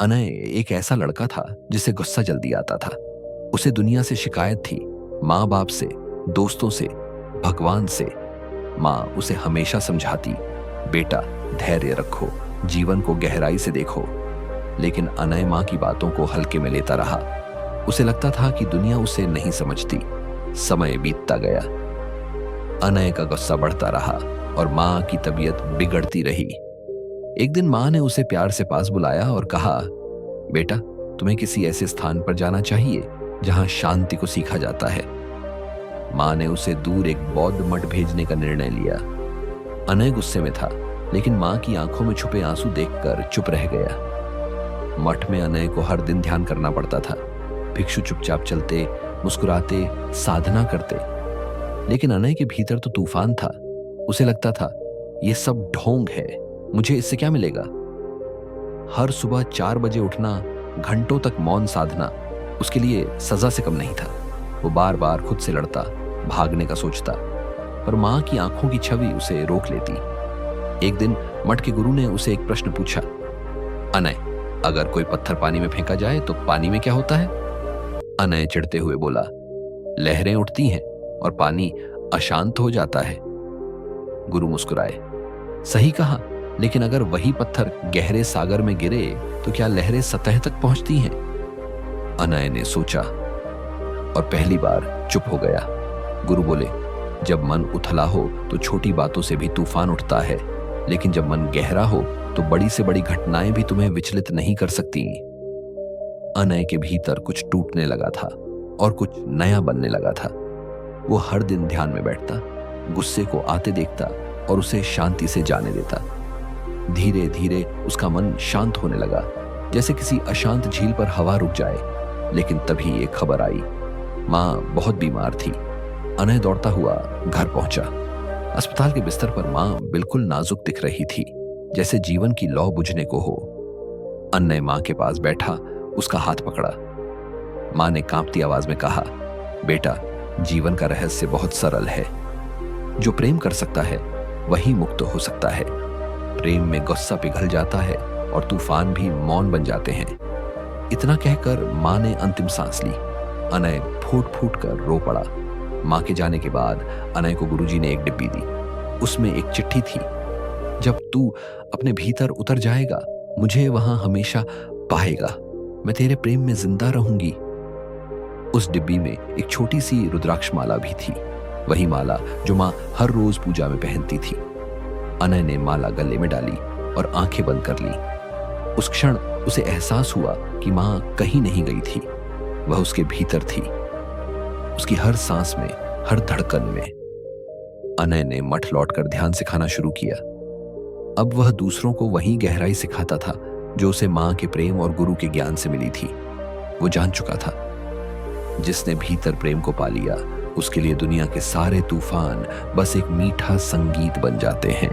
अनय एक ऐसा लड़का था जिसे गुस्सा जल्दी आता था। उसे दुनिया से शिकायत थी, माँ बाप से, दोस्तों से, भगवान से। माँ उसे हमेशा समझाती, बेटा धैर्य रखो, जीवन को गहराई से देखो। लेकिन अनय माँ की बातों को हल्के में लेता रहा। उसे लगता था कि दुनिया उसे नहीं समझती। समय बीतता गया, अनय का गुस्सा बढ़ता रहा और माँ की तबीयत बिगड़ती रही। एक दिन माँ ने उसे प्यार से पास बुलाया और कहा, बेटा तुम्हें किसी ऐसे स्थान पर जाना चाहिए जहां शांति को सीखा जाता है। माँ ने उसे दूर एक बौद्ध मठ भेजने का निर्णय लिया। अनय गुस्से में था, लेकिन माँ की आंखों में छुपे आंसू देखकर चुप रह गया। मठ में अनय को हर दिन ध्यान करना पड़ता था। भिक्षु चुपचाप चलते, मुस्कुराते, साधना करते। लेकिन अनय के भीतर तो तूफान था। उसे लगता था ये सब ढोंग है, मुझे इससे क्या मिलेगा। हर सुबह 4 बजे उठना, घंटों तक मौन साधना उसके लिए सजा से कम नहीं था। वो बार बार खुद से लड़ता, भागने का सोचता, पर माँ की आंखों की छवि उसे रोक लेती। एक दिन मठ के गुरु ने उसे एक प्रश्न पूछा, अनय अगर कोई पत्थर पानी में फेंका जाए तो पानी में क्या होता है? अनय चिढ़ते हुए बोला, लहरें उठती हैं और पानी अशांत हो जाता है। गुरु मुस्कुराए, सही कहा, लेकिन अगर वही पत्थर गहरे सागर में गिरे तो क्या लहरें सतह तक पहुंचती हैं? अनय ने सोचा और पहली बार चुप हो गया। गुरु बोले, जब मन उथला हो तो छोटी बातों से भी तूफान उठता है, लेकिन जब मन गहरा हो तो बड़ी से बड़ी घटनाएं भी तुम्हें विचलित नहीं कर सकती। अनय के भीतर कुछ टूटने लगा था और कुछ नया बनने लगा था। वो हर दिन ध्यान में बैठता, गुस्से को आते देखता और उसे शांति से जाने देता। धीरे धीरे उसका मन शांत होने लगा, जैसे किसी अशांत झील पर हवा रुक जाए। लेकिन तभी एक खबर आई, माँ बहुत बीमार थी। अनय दौड़ता हुआ घर पहुंचा। अस्पताल के बिस्तर पर माँ बिल्कुल नाजुक दिख रही थी, जैसे जीवन की लौ बुझने को हो। अनय माँ के पास बैठा, उसका हाथ पकड़ा। माँ ने कांपती आवाज में कहा, बेटा जीवन का रहस्य बहुत सरल है। जो प्रेम कर सकता है वही मुक्त हो सकता है। प्रेम में गुस्सा पिघल जाता है और तूफान भी मौन बन जाते हैं। इतना कहकर माँ ने अंतिम सांस ली। अनय फूट फूट कर रो पड़ा। माँ के जाने के बाद अनय को गुरुजी ने एक डिब्बी दी। उसमें एक चिट्ठी थी, जब तू अपने भीतर उतर जाएगा मुझे वहां हमेशा पाएगा, मैं तेरे प्रेम में जिंदा रहूंगी। उस डिब्बी में एक छोटी सी रुद्राक्ष माला भी थी, वही माला जो माँ हर रोज पूजा में पहनती थी। अनय ने माला गले में डाली और आंखें बंद कर ली। उस क्षण उसे एहसास हुआ कि माँ कहीं नहीं गई थी, वह उसके भीतर थी, उसकी हर सांस में, हर धड़कन में। अनय ने मठ लौटकर ध्यान सिखाना शुरू किया। अब वह दूसरों को वही गहराई सिखाता था जो उसे माँ के प्रेम और गुरु के ज्ञान से मिली थी। वो जान चुका था, जिसने भीतर प्रेम को पा लिया उसके लिए दुनिया के सारे तूफान बस एक मीठा संगीत बन जाते हैं।